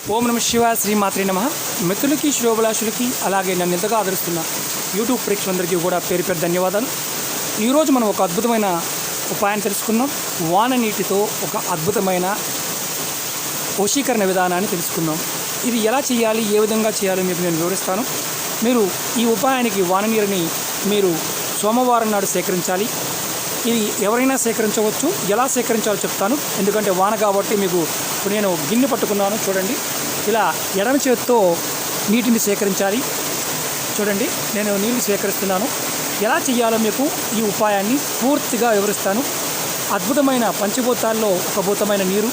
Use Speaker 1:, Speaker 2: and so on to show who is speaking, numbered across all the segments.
Speaker 1: ఓం నమ శివాయ శ్రీమాత్రే నమః. మిత్రులకి శ్రోభిలాషులకి అలాగే నన్ను ఎంతగా ఆదరిస్తున్న యూట్యూబ్ ప్రేక్షకులందరికీ కూడా పేరు పేరు ధన్యవాదాలు. ఈరోజు మనం ఒక అద్భుతమైన ఉపాయాన్ని తెలుసుకున్నాం. వాన నీటితో ఒక అద్భుతమైన వశీకరణ విధానాన్ని తెలుసుకున్నాం. ఇది ఎలా చేయాలి, ఏ విధంగా చేయాలో మీకు నేను వివరిస్తాను. మీరు ఈ ఉపాయానికి వాన నీరుని మీరు సోమవారం నాడు సేకరించాలి. ఇది ఎవరైనా సేకరించవచ్చు. ఎలా సేకరించాలో చెప్తాను. ఎందుకంటే వాన కాబట్టి మీకు ఇప్పుడు నేను గిన్నె పట్టుకున్నాను చూడండి. ఇలా ఎడమ చేతితో నీటిని సేకరించాలి. చూడండి, నేను నీళ్ళు సేకరిస్తున్నాను. ఎలా చేయాలో మీకు ఈ ఉపాయాన్ని పూర్తిగా వివరిస్తాను. అద్భుతమైన పంచభూతాల్లో ఒక భూతమైన నీరు,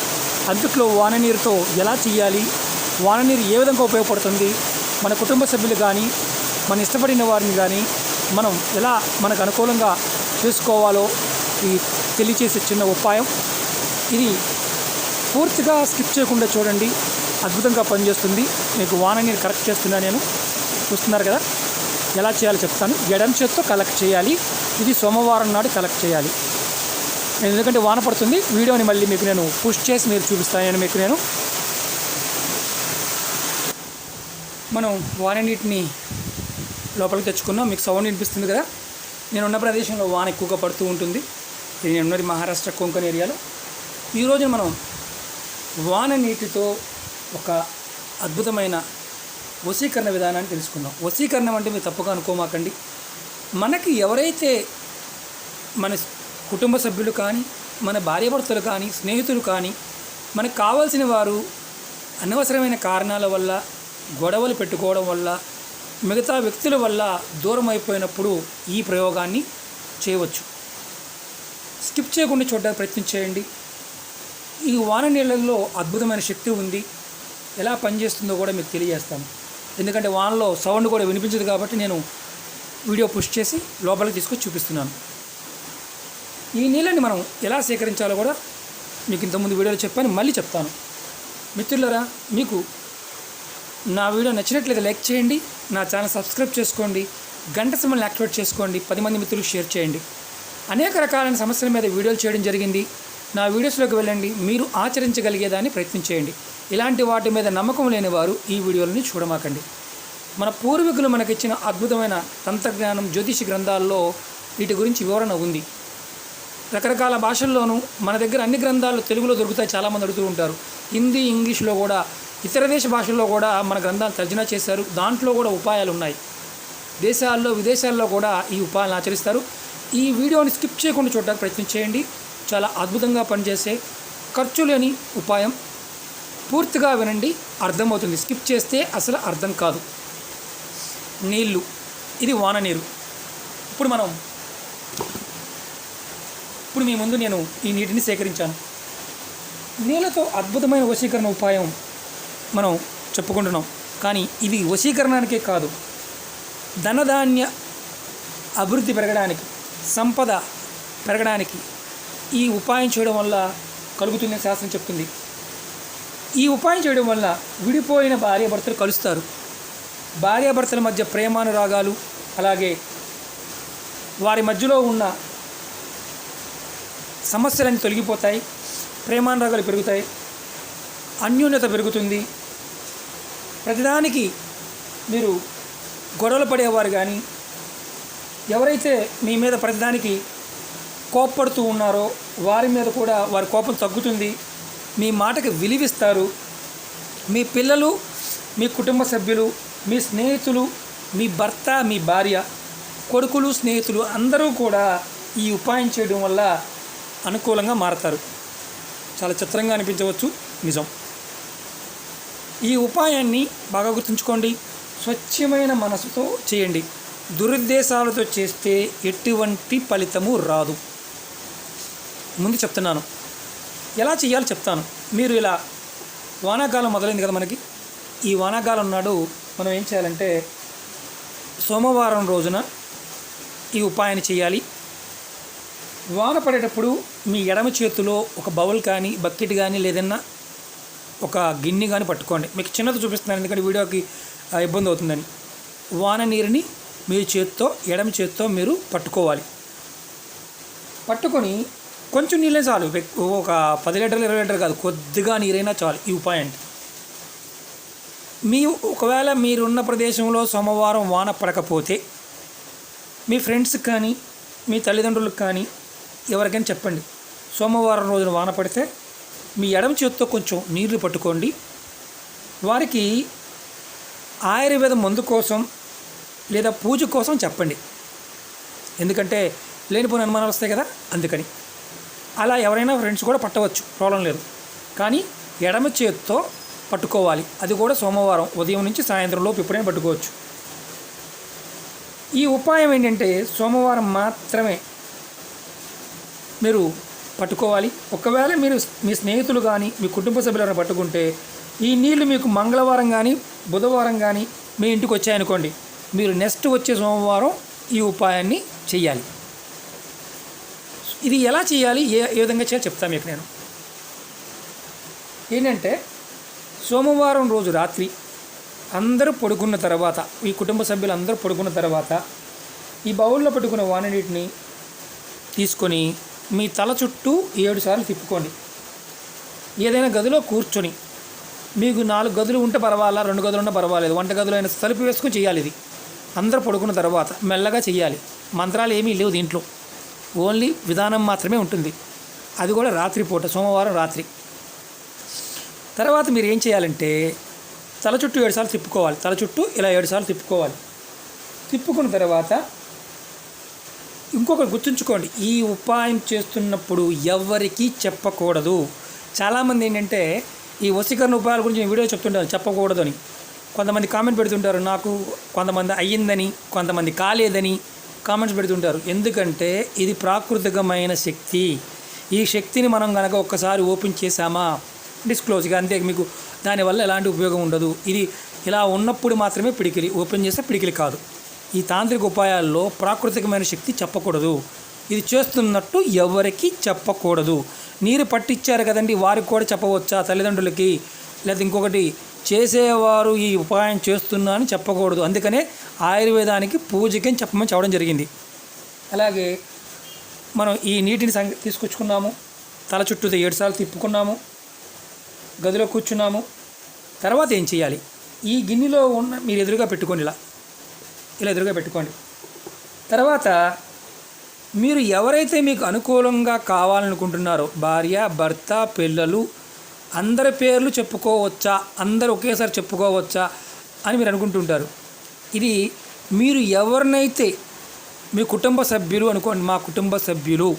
Speaker 1: అందుట్లో వాన నీరుతో ఎలా చేయాలి, వాన నీరు ఏ విధంగా ఉపయోగపడుతుంది, మన కుటుంబ సభ్యులు కానీ మన ఇష్టపడిన వారిని కానీ మనం ఎలా మనకు అనుకూలంగా చేసుకోవాలో ఈ తెలియచేసే చిన్న ఉపాయం. ఇది పూర్తిగా స్కిప్ చేయకుండా చూడండి, అద్భుతంగా పనిచేస్తుంది. మీకు వాన నీరు కలెక్ట్ చేస్తున్నా నేను, చూస్తున్నారు కదా. ఎలా చేయాలో చెప్తాను. ఎడమ చేత్తో కలెక్ట్ చేయాలి. ఇది సోమవారం నాడు కలెక్ట్ చేయాలి. ఎందుకంటే వాన పడుతుంది. వీడియోని మళ్ళీ మీకు నేను పుష్ చేసి మీరు చూపిస్తాను. మీకు నేను మనం వాన నీటిని లోపలికి తెచ్చుకున్నాం. మీకు సౌండ్ వినిపిస్తుంది కదా. నేనున్న ప్రదేశంలో వాన ఎక్కువగా పడుతూ ఉంటుంది. నేను ఉన్నది మహారాష్ట్ర కొంకణ్ ఏరియాలో. ఈరోజు మనం వాన నీటితో ఒక అద్భుతమైన వశీకరణ విధానాన్ని తెలుసుకుందాం. వశీకరణం అంటే మీరు తప్పుగా అనుకోమాకండి. మనకి ఎవరైతే మన కుటుంబ సభ్యులు కానీ, మన భార్యాభర్తలు కానీ, స్నేహితులు కానీ, మనకు కావాల్సిన వారు అనవసరమైన కారణాల వల్ల, గొడవలు పెట్టుకోవడం వల్ల, మిగతా వ్యక్తుల వల్ల దూరం అయిపోయినప్పుడు ఈ ప్రయోగాన్ని చేయవచ్చు. స్కిప్ చేయకుండా చూడడానికి ప్రయత్నం చేయండి. ఈ వాన నీళ్ళల్లో అద్భుతమైన శక్తి ఉంది. ఎలా పనిచేస్తుందో కూడా మీకు తెలియజేస్తాను. ఎందుకంటే వానలో సౌండ్ కూడా వినిపించదు కాబట్టి నేను వీడియో పుష్ చేసి లోపలికి తీసుకొచ్చి చూపిస్తున్నాను. ఈ నీళ్ళని మనం ఎలా సేకరించాలో కూడా మీకు ఇంతకుముందు వీడియోలో చెప్పాను, మళ్ళీ చెప్తాను. మిత్రులారా, మీకు నా వీడియో నచ్చినట్లయితే లైక్ చేయండి, నా ఛానల్ సబ్స్క్రైబ్ చేసుకోండి, గంట సింబల్ని యాక్టివేట్ చేసుకోండి, 10 మంది మిత్రులకు షేర్ చేయండి. అనేక రకాలైన సమస్యల మీద వీడియోలు చేయడం జరిగింది. నా వీడియోస్లోకి వెళ్ళండి, మీరు ఆచరించగలిగేదాన్ని ప్రయత్నం చేయండి. ఇలాంటి వాటి మీద నమ్మకం లేని వారు ఈ వీడియోలని చూడమాకండి. మన పూర్వీకులు మనకిచ్చిన అద్భుతమైన తంత్రజ్ఞానం, జ్యోతిష గ్రంథాల్లో వీటి గురించి వివరణ ఉంది. రకరకాల భాషల్లోనూ మన దగ్గర అన్ని గ్రంథాలు తెలుగులో దొరుకుతాయి. చాలామంది అడుగుతూ ఉంటారు. హిందీ, ఇంగ్లీష్లో కూడా, ఇతర దేశ భాషల్లో కూడా మన గ్రంథాలు తర్జుమా చేశారు. దాంట్లో కూడా ఉపాయాలు ఉన్నాయి. దేశాల్లో, విదేశాల్లో కూడా ఈ ఉపాయాలను ఆచరిస్తారు. ఈ వీడియోని స్కిప్ చేయకుండా చూడడానికి ప్రయత్నం చేయండి. చాలా అద్భుతంగా పనిచేసే ఖర్చు లేని ఉపాయం. పూర్తిగా వినండి, అర్థమవుతుంది. స్కిప్ చేస్తే అసలు అర్థం కాదు. నీళ్ళు, ఇది వాన నీరు. ఇప్పుడు మీ ముందు నేను ఈ నీటిని సేకరించాను. నీళ్ళతో అద్భుతమైన వశీకరణ ఉపాయం మనం చెప్పుకుంటున్నాం. కానీ ఇది వశీకరణానికే కాదు, ధనధాన్య అభివృద్ధి పెరగడానికి, సంపద పెరగడానికి ఈ ఉపాయం చేయడం వల్ల కలుగుతుందని శాస్త్రం చెప్తుంది. ఈ ఉపాయం చేయడం వల్ల విడిపోయిన భార్యాభర్తలు కలుస్తారు. భార్యాభర్తల మధ్య ప్రేమానురాగాలు, అలాగే వారి మధ్యలో ఉన్న సమస్యలన్నీ తొలగిపోతాయి. ప్రేమానురాగాలు పెరుగుతాయి, అన్యోన్యత పెరుగుతుంది. ప్రతిదానికి మీరు గొడవలు పడేవారు కానీ, ఎవరైతే మీ మీద ప్రతిదానికి కోప్పడుతూ ఉన్నారో వారి మీద కూడా వారి కోపం తగ్గుతుంది. మీ మాటకి విలువిస్తారు. మీ పిల్లలు, మీ కుటుంబ సభ్యులు, మీ స్నేహితులు, మీ భర్త, మీ భార్య, కొడుకులు, స్నేహితులు అందరూ కూడా ఈ ఉపాయం చేయడం వల్ల అనుకూలంగా మారతారు. చాలా చిత్రంగా అనిపించవచ్చు, నిజం. ఈ ఉపాయాన్ని బాగా గుర్తుంచుకోండి. స్వచ్ఛమైన మనసుతో చేయండి. దురుద్దేశాలతో చేస్తే ఎటువంటి ఫలితము రాదు. ముందు చెప్తున్నాను, ఎలా చేయాలో చెప్తాను. మీరు ఇలా వానాకాలం మొదలైంది కదా మనకి. ఈ వానాకాలం నాడు మనం ఏం చేయాలంటే సోమవారం రోజున ఈ ఉపాయాన్ని చేయాలి. వాన పడేటప్పుడు మీ ఎడమ చేతిలో ఒక బౌల్ కానీ, బకెట్ కానీ, లేదన్నా ఒక గిన్నె కానీ పట్టుకోండి. మీకు చిన్నది చూపిస్తున్నాను ఎందుకంటే వీడియోకి ఇబ్బంది అవుతుందని. వాన నీరుని మీ చేత్తో, ఎడమ చేత్తో మీరు పట్టుకోవాలి. పట్టుకొని కొంచెం నీళ్ళే చాలు, ఒక 10 లీటర్లు 20 లీటర్లు కాదు, కొద్దిగా నీరైనా చాలు ఈ ఉపాయానికి. ఒకవేళ మీరున్న ప్రదేశంలో సోమవారం వాన పడకపోతే మీ ఫ్రెండ్స్కి కానీ మీ తల్లిదండ్రులకు కానీ ఎవరికైనా చెప్పండి, సోమవారం రోజున వాన పడితే మీ ఎడమ చేతితో కొంచెం నీళ్లు పట్టుకోండి, వారికి ఆయుర్వేద మందు కోసం లేదా పూజ కోసం చెప్పండి. ఎందుకంటే లేనిపోయిన అనుమానాలు వస్తాయి కదా, అందుకని. అలా ఎవరైనా ఫ్రెండ్స్ కూడా పట్టవచ్చు, ప్రాబ్లం లేదు. కానీ ఎడమ చేతితో పట్టుకోవాలి, అది కూడా సోమవారం ఉదయం నుంచి సాయంత్రం లోపు ఎప్పుడైనా పట్టుకోవచ్చు. ఈ ఉపాయం ఏంటంటే సోమవారం మాత్రమే మీరు పట్టుకోవాలి. ఒకవేళ మీరు మీ స్నేహితులు కానీ మీ కుటుంబ సభ్యులను పట్టుకుంటే ఈ నీళ్లు మీకు మంగళవారం కానీ బుధవారం కానీ మీ ఇంటికి వచ్చాయనుకోండి, మీరు నెక్స్ట్ వచ్చే సోమవారం ఈ ఉపాయాన్ని చేయాలి. ఇది ఎలా చేయాలి, ఏ విధంగా చేయాలి చెప్తాను మీకు నేను. ఏంటంటే సోమవారం రోజు రాత్రి అందరూ పడుకున్న తర్వాత, ఈ కుటుంబ సభ్యులు అందరూ పడుకున్న తర్వాత ఈ బౌల్లో పెట్టుకున్న వాన నీటిని తీసుకొని మీ తల చుట్టూ 7 సార్లు తిప్పుకోండి. ఏదైనా గదిలో కూర్చొని, మీకు 4 గదులు ఉంటే పర్వాలా, 2 గదులు ఉన్నా పర్వాలేదు, వంట గదులు అయినా తలుపు వేసుకొని చేయాలి. ఇది అందరూ పడుకున్న తర్వాత మెల్లగా చేయాలి. మంత్రాలు ఏమీ లేవు దీంట్లో, ఓన్లీ విధానం మాత్రమే ఉంటుంది. అది కూడా రాత్రిపూట, సోమవారం రాత్రి. తర్వాత మీరు ఏం చేయాలంటే తల చుట్టూ 7 సార్లు తిప్పుకోవాలి. తల చుట్టూ ఇలా 7 సార్లు తిప్పుకోవాలి. తిప్పుకున్న తర్వాత ఇంకొకటి గుర్తుంచుకోండి, ఈ ఉపాయం చేస్తున్నప్పుడు ఎవరికీ చెప్పకూడదు. చాలామంది ఏంటంటే ఈ వశీకరణ ఉపాయాల గురించి నేను వీడియో చెప్తుంటాను, చెప్పకూడదు అని. కొంతమంది కామెంట్ పెడుతుంటారు, నాకు కొంతమంది అయ్యిందని, కొంతమంది కాలేదని కామెంట్స్ పెడుతుంటారు. ఎందుకంటే ఇది ప్రాకృతికమైన శక్తి. ఈ శక్తిని మనం కనుక ఒక్కసారి ఓపెన్ చేసామా డిస్క్లోజ్గా, అంతే. మీకు దానివల్ల ఎలాంటి ఉపయోగం ఉండదు. ఇది ఇలా ఉన్నప్పుడు మాత్రమే పిడికిలి, ఓపెన్ చేస్తే పిడికిలి కాదు. ఈ తాంత్రిక ఉపాయాల్లో ప్రాకృతికమైన శక్తి చెప్పకూడదు. ఇది చేస్తున్నట్టు ఎవరికి చెప్పకూడదు. నీరు పట్టించారు కదండి, వారికి కూడా చెప్పవచ్చా, తల్లిదండ్రులకి? లేదా ఇంకొకటి, చేసేవారు ఈ ఉపాయం చేస్తున్నా అని చెప్పకూడదు. అందుకనే ఆయుర్వేదానికి పూజకి చెప్పమని చెప్పడం జరిగింది. అలాగే మనం ఈ నీటిని తీసుకొచ్చుకున్నాము, తల చుట్టూ 7 సార్లు తిప్పుకున్నాము, గదిలో కూర్చున్నాము. తర్వాత ఏం చేయాలి, ఈ గిన్నెలో ఉన్న మీరు ఎదురుగా పెట్టుకోండి, ఇలా ఎదురుగా పెట్టుకోండి. తర్వాత మీరు ఎవరైతే మీకు అనుకూలంగా కావాలనుకుంటున్నారో, భార్య, భర్త, పిల్లలు, అందరి పేర్లు చెప్పుకోవచ్చా, అందరూ ఒకేసారి చెప్పుకోవచ్చా అని మీరు అనుకుంటుంటారు. ఇది మీరు ఎవరినైతే మీ కుటుంబ సభ్యులు అనుకోండి, మా కుటుంబ సభ్యులు,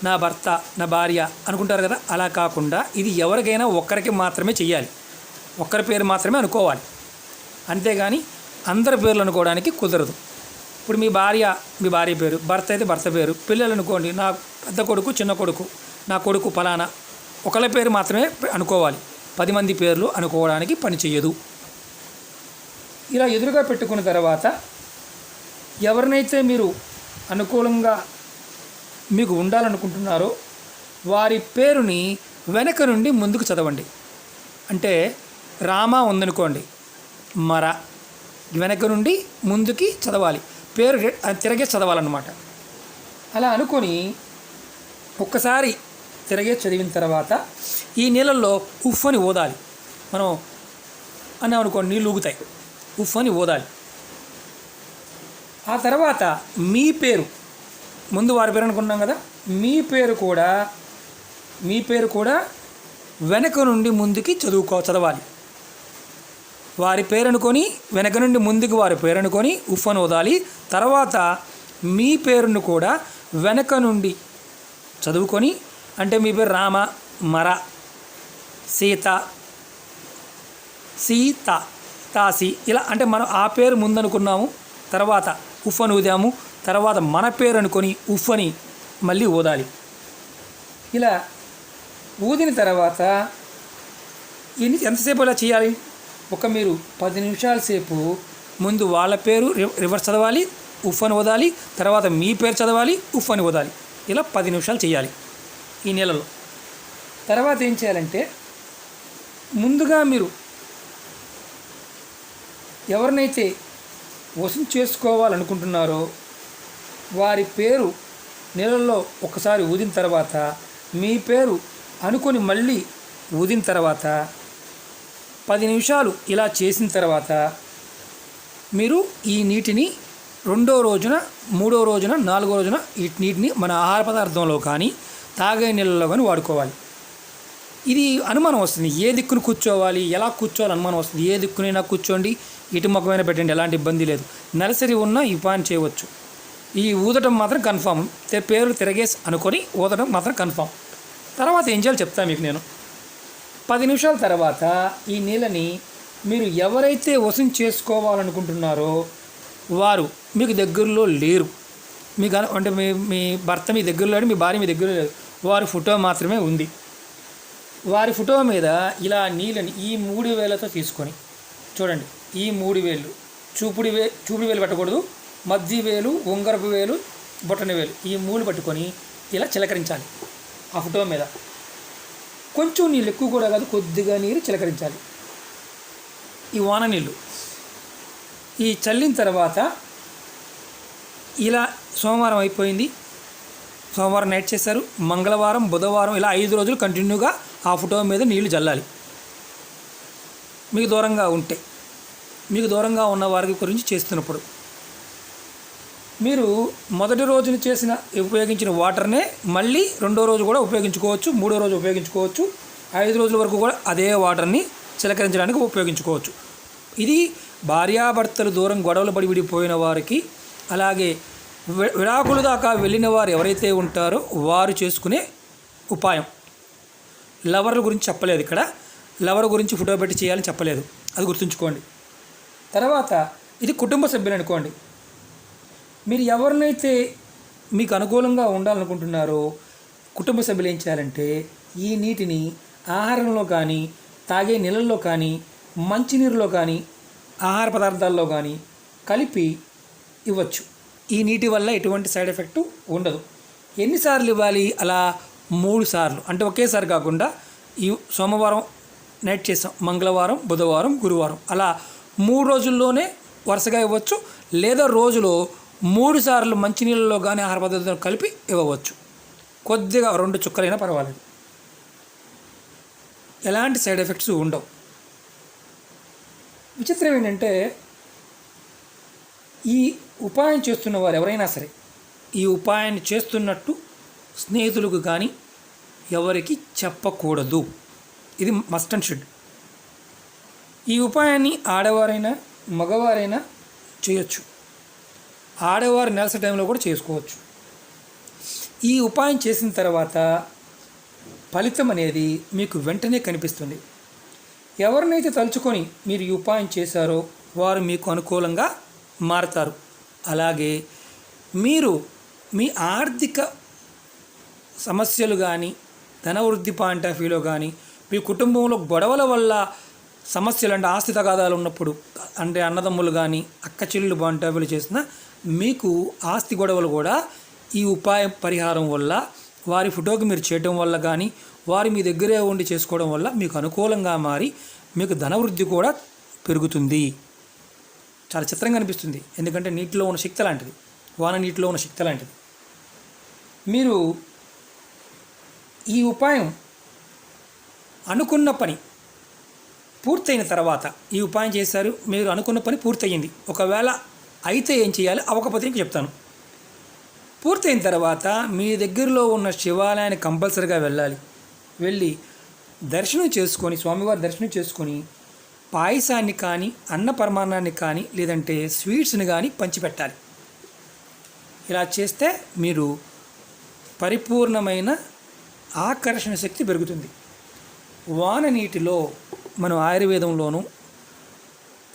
Speaker 1: నా భర్త, నా భార్య అనుకుంటారు కదా, అలా కాకుండా ఇది ఎవరికైనా ఒక్కరికి మాత్రమే చెయ్యాలి. ఒక్కరి పేరు మాత్రమే అనుకోవాలి, అంతేగాని అందరి పేర్లు అనుకోవడానికి కుదరదు. ఇప్పుడు మీ భార్య పేరు, భర్త అయితే భర్త పేరు, పిల్లలు అనుకోండి, నా పెద్ద కొడుకు, చిన్న కొడుకు, నా కొడుకు ఫలానా, ఒకళ్ళ పేరు మాత్రమే అనుకోవాలి. 10 మంది పేర్లు అనుకోవడానికి పని చెయ్యదు. ఇలా ఎదురుగా పెట్టుకున్న తర్వాత ఎవరినైతే మీరు అనుకూలంగా మీకు ఉండాలనుకుంటున్నారో వారి పేరుని వెనక నుండి ముందుకు చదవండి. అంటే రామ ఉందనుకోండి, మర వెనక నుండి ముందుకి చదవాలి, పేరు తిరగే చదవాలన్నమాట. అలా అనుకొని ఒక్కసారి తిరగే చదివిన తర్వాత ఈ నీళ్ళల్లో ఉఫ్ అని ఊదాలి. మనం అన్నాం అనుకోండి, నీళ్ళు ఊగుతాయి, ఉఫ్ అని ఊదాలి. ఆ తర్వాత మీ పేరు, ముందు వారి పేరు అనుకున్నాం కదా, మీ పేరు కూడా వెనక నుండి ముందుకి చదవాలి. వారి పేరు అనుకొని వెనక నుండి ముందుకు వారి పేరు అనుకొని ఉఫ్ అని ఊదాలి. తర్వాత మీ పేరును కూడా వెనక నుండి చదువుకొని, అంటే మీ పేరు రామ, మర, సీత, తాసి, ఇలా అంటే మనం ఆ పేరు ముందనుకున్నాము, తర్వాత ఉఫ్ అని ఊదాము, తర్వాత మన పేరు అనుకొని ఉఫ్ అని మళ్ళీ ఊదాలి. ఇలా ఊదిన తర్వాత ఎంతసేపు ఇలా చేయాలి, మీరు 10 నిమిషాల సేపు ముందు వాళ్ళ పేరు రివర్స్ చదవాలి, ఉఫ్ అని ఊదాలి, తర్వాత మీ పేరు చదవాలి, ఉఫ్ అని ఊదాలి. ఇలా 10 నిమిషాలు చేయాలి ఈ నెలలో. తర్వాత ఏం చేయాలంటే, ముందుగా మీరు ఎవరినైతే వశం చేసుకోవాలనుకుంటున్నారో వారి పేరు నీళ్ళల్లో ఒకసారి ఊదిన తర్వాత మీ పేరు అనుకొని మళ్ళీ ఊదిన తర్వాత 10 నిమిషాలు ఇలా చేసిన తర్వాత మీరు ఈ నీటిని రెండో రోజున, మూడో రోజున, నాలుగో రోజున ఈ నీటిని మన ఆహార పదార్థంలో కానీ తాగే నీళ్ళలో కానీ వాడుకోవాలి. ఇది అనుమానం వస్తుంది, ఏ దిక్కును కూర్చోవాలి, ఎలా కూర్చోవాలి అనుమానం వస్తుంది. ఏ దిక్కునైనా కూర్చోండి, ఇటు ముఖమైనా పెట్టండి, ఎలాంటి ఇబ్బంది లేదు. నర్సరీ ఉన్న ఈ పని చేయవచ్చు. ఈ ఊదటం మాత్రం కన్ఫామ్, పేరు తిరగేసి అనుకొని ఊదటం మాత్రం కన్ఫామ్. తర్వాత ఏం చేయాలో చెప్తాను మీకు నేను. 10 నిమిషాల తర్వాత ఈ నీళ్ళని మీరు ఎవరైతే వసూలు చేసుకోవాలనుకుంటున్నారో వారు మీకు దగ్గరలో లేరు, మీకు అంటే మీ భర్త మీ దగ్గరలో లేడు, మీ భార్య మీ దగ్గరలో లేదు, వారి ఫోటో మాత్రమే ఉంది. వారి ఫోటో మీద ఇలా నీళ్ళని ఈ 3 వేలతో తీసుకొని చూడండి. ఈ 3 వేలు చూపుడు వేలు పెట్టకూడదు, మధ్య వేలు, ఉంగరపు వేలు, బొట్టన వేలు, ఈ 3 పట్టుకొని ఇలా చిలకరించాలి ఆ ఫోటో మీద. కొంచెం నీళ్ళు, ఎక్కువ కూడా కాదు, కొద్దిగా నీరు చిలకరించాలి. ఈ వాన నీళ్ళు ఈ చల్లిన తర్వాత ఇలా సోమవారం అయిపోయింది, సోమవారం నైట్ చేశారు, మంగళవారం, బుధవారం ఇలా 5 రోజులు కంటిన్యూగా ఆ ఫోటో మీద నీళ్లు చల్లాలి. మీకు దూరంగా ఉంటే, మీకు దూరంగా ఉన్న వారి గురించి చేస్తున్నప్పుడు మీరు మొదటి రోజున ఉపయోగించిన వాటర్నే మళ్ళీ రెండో రోజు కూడా ఉపయోగించుకోవచ్చు, మూడో రోజు ఉపయోగించుకోవచ్చు, 5 రోజుల వరకు కూడా అదే వాటర్ని చిలకరించడానికి ఉపయోగించుకోవచ్చు. ఇది భార్యాభర్తలు దూరం గొడవలు పడి విడిపోయిన వారికి, అలాగే విడాకులు దాకా వెళ్ళిన వారు ఎవరైతే ఉంటారో వారు చేసుకునే ఉపాయం. లవర్ల గురించి చెప్పలేదు ఇక్కడ, లవర్ గురించి ఫోటో పెట్టి చేయాలని చెప్పలేదు, అది గుర్తుంచుకోండి. తర్వాత ఇది కుటుంబ సభ్యులు అనుకోండి. మీరు ఎవరినైతే మీకు అనుకూలంగా ఉండాలనుకుంటున్నారో కుటుంబ సభ్యులు ఏం చేయాలంటే ఈ నీటిని ఆహారంలో కానీ, తాగే నీళ్ళల్లో కానీ, మంచినీరులో కానీ, ఆహార పదార్థాల్లో కానీ కలిపి ఇవ్వచ్చు. ఈ నీటి వల్ల ఎటువంటి సైడ్ ఎఫెక్టు ఉండదు. ఎన్నిసార్లు ఇవ్వాలి? అలా 3 సార్లు, అంటే ఒకేసారి కాకుండా ఈ సోమవారం నైట్ చేసాం, మంగళవారం, బుధవారం, గురువారం, అలా 3 రోజుల్లోనే వరుసగా ఇవ్వచ్చు. లేదా రోజులో 3 సార్లు మంచినీళ్ళలో కానీ ఆహార పదార్థాలు కలిపి ఇవ్వవచ్చు. కొద్దిగా 2 చుక్కలైనా పర్వాలేదు, ఎలాంటి సైడ్ ఎఫెక్ట్స్ ఉండవు. విచిత్రం ఏంటంటే ఈ ఉపాయం చేస్తున్న వారు ఎవరైనా సరే ఈ ఉపాయాన్ని చేస్తున్నట్టు స్నేహితులకు కానీ ఎవరికి చెప్పకూడదు. ఇది మస్ట్ అండ్ షుడ్. ఈ ఉపాయాన్ని ఆడవారైనా మగవారైనా చేయొచ్చు. ఆడవారు నెలసరి టైంలో కూడా చేసుకోవచ్చు. ఈ ఉపాయం చేసిన తర్వాత ఫలితం అనేది మీకు వెంటనే కనిపిస్తుంది. ఎవరినైతే తలుచుకొని మీరు ఈ ఉపాయం చేశారో వారు మీకు అనుకూలంగా మారతారు. అలాగే మీరు మీ ఆర్థిక సమస్యలు కానీ, ధనవృద్ధి పాయింట్ ఆఫ్ వ్యూలో కానీ, మీ కుటుంబంలో గొడవల వల్ల సమస్యలు, అంటే ఆస్తి తగాదాలు ఉన్నప్పుడు, అంటే అన్నదమ్ములు కానీ అక్క చెల్లెలు పాయింట్ ఆఫ్ వ్యూలో చేసిన మీకు ఆస్తి గొడవలు కూడా ఈ ఉపాయం పరిహారం వల్ల, వారి ఫోటోకి మీరు చేయటం వల్ల కానీ, వారు మీ దగ్గరే ఉండి చేసుకోవడం వల్ల మీకు అనుకూలంగా మారి మీకు ధనవృద్ధి కూడా పెరుగుతుంది. చాలా చిత్రంగా అనిపిస్తుంది, ఎందుకంటే నీటిలో ఉన్న శక్తి లాంటిది, వాన నీటిలో ఉన్న శక్తి లాంటిది. మీరు ఈ ఉపాయం అనుకున్న పని పూర్తయిన తర్వాత, ఈ ఉపాయం చేశారు, మీరు అనుకున్న పని పూర్తయింది, ఒకవేళ అయితే ఏం చేయాలి, అవ్వకపోతే చెప్తాను. పూర్తయిన తర్వాత మీ దగ్గరలో ఉన్న శివాలయాన్ని కంపల్సరీగా వెళ్ళి దర్శనం చేసుకొని, స్వామివారి దర్శనం చేసుకొని పాయసాన్ని కానీ, అన్న పరమాన్నాన్ని కానీ, లేదంటే స్వీట్స్ని కానీ పంచిపెట్టాలి. ఇలా చేస్తే మీరు పరిపూర్ణమైన ఆకర్షణ శక్తి పెరుగుతుంది. వాన నీటిలో మనం ఆయుర్వేదంలోను,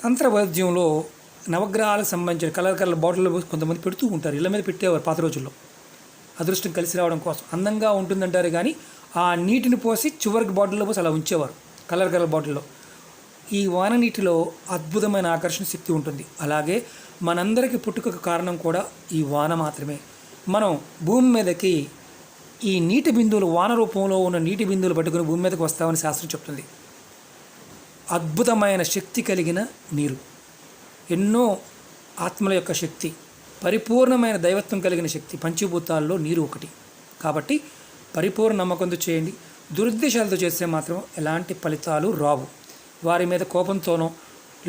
Speaker 1: తంత్రవైద్యంలో నవగ్రహాలకు సంబంధించిన కలర్ బాటిల్లో కొంతమంది పెడుతూ ఉంటారు, ఇళ్ళ మీద పెట్టేవారు పాత రోజుల్లో, అదృష్టం కలిసి రావడం కోసం. అందంగా ఉంటుందంటారు కానీ ఆ నీటిని పోసి చివరికి బాటిల్లో పోసి అలా ఉంచేవారు, కలర్ బాటిల్లో. ఈ వాన నీటిలో అద్భుతమైన ఆకర్షణ శక్తి ఉంటుంది. అలాగే మనందరికీ పుట్టుకకు కారణం కూడా ఈ వాన మాత్రమే. మనం భూమి మీదకి ఈ నీటి బిందువులు, వాన రూపంలో ఉన్న నీటి బిందువులు పట్టుకుని భూమి మీదకి వస్తామని శాస్త్రం చెప్తుంది. అద్భుతమైన శక్తి కలిగిన నీరు, ఎన్నో ఆత్మల యొక్క శక్తి, పరిపూర్ణమైన దైవత్వం కలిగిన శక్తి, పంచభూతాల్లో నీరు ఒకటి. కాబట్టి పరిపూర్ణ నమ్మకంతో చేయండి. దురుద్దేశాలతో చేస్తే మాత్రం ఎలాంటి ఫలితాలు రావు. వారి మీద కోపంతోనో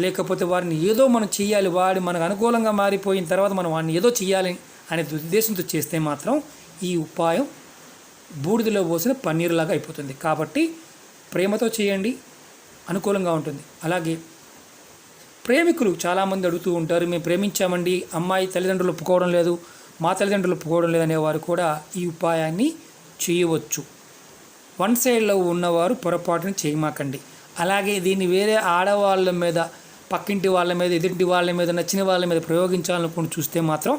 Speaker 1: లేకపోతే వారిని ఏదో మనం చేయాలి, వాడి మనకు అనుకూలంగా మారిపోయిన తర్వాత మనం వాడిని ఏదో చేయాలి అనే ఉద్దేశంతో చేస్తే మాత్రం ఈ ఉపాయం బూడిదలో పోసిన పన్నీరులాగా అయిపోతుంది. కాబట్టి ప్రేమతో చేయండి, అనుకూలంగా ఉంటుంది. అలాగే ప్రేమికులు చాలామంది అడుగుతూ ఉంటారు, మేము ప్రేమించామండి, అమ్మాయి తల్లిదండ్రులు ఒప్పుకోవడం లేదు, మా తల్లిదండ్రులు ఒప్పుకోవడం లేదు అనేవారు కూడా ఈ ఉపాయాన్ని చేయవచ్చు. వన్ సైడ్ లవ్ ఉన్నవారు పొరపాటుని చేయమాకండి. అలాగే దీన్ని వేరే ఆడవాళ్ళ మీద, పక్కింటి వాళ్ళ మీద, ఎదుటి వాళ్ళ మీద, నచ్చిన వాళ్ళ మీద ప్రయోగించాలనుకుని చూస్తే మాత్రం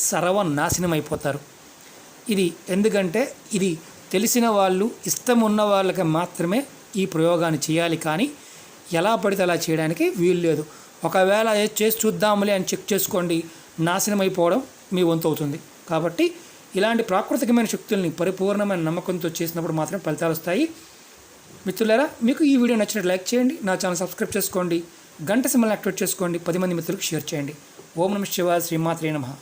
Speaker 1: సర్వనాశనం అయిపోతారు. ఇది ఎందుకంటే ఇది తెలిసిన వాళ్ళు, ఇష్టం ఉన్న వాళ్ళకి మాత్రమే ఈ ప్రయోగాన్ని చేయాలి, కానీ ఎలా పడితే అలా చేయడానికి వీలు లేదు. ఒకవేళ చేసి చూద్దాములే అని చెక్ చేసుకోండి, నాశనం అయిపోవడం మీ వంతు అవుతుంది. కాబట్టి ఇలాంటి ప్రాకృతికమైన శక్తుల్ని పరిపూర్ణమైన నమ్మకంతో చేసినప్పుడు మాత్రం ఫలితాలు వస్తాయి. మిత్రులారా, మీకు ఈ వీడియో నచ్చినట్టు లైక్ చేయండి, నా ఛానల్ సబ్స్క్రైబ్ చేసుకోండి, గంట సింబల్ని యాక్టివేట్ చేసుకోండి, 10 మంది మిత్రులకు షేర్ చేయండి. ఓం నమః శివాయ, శ్రీమాత్రే నమః.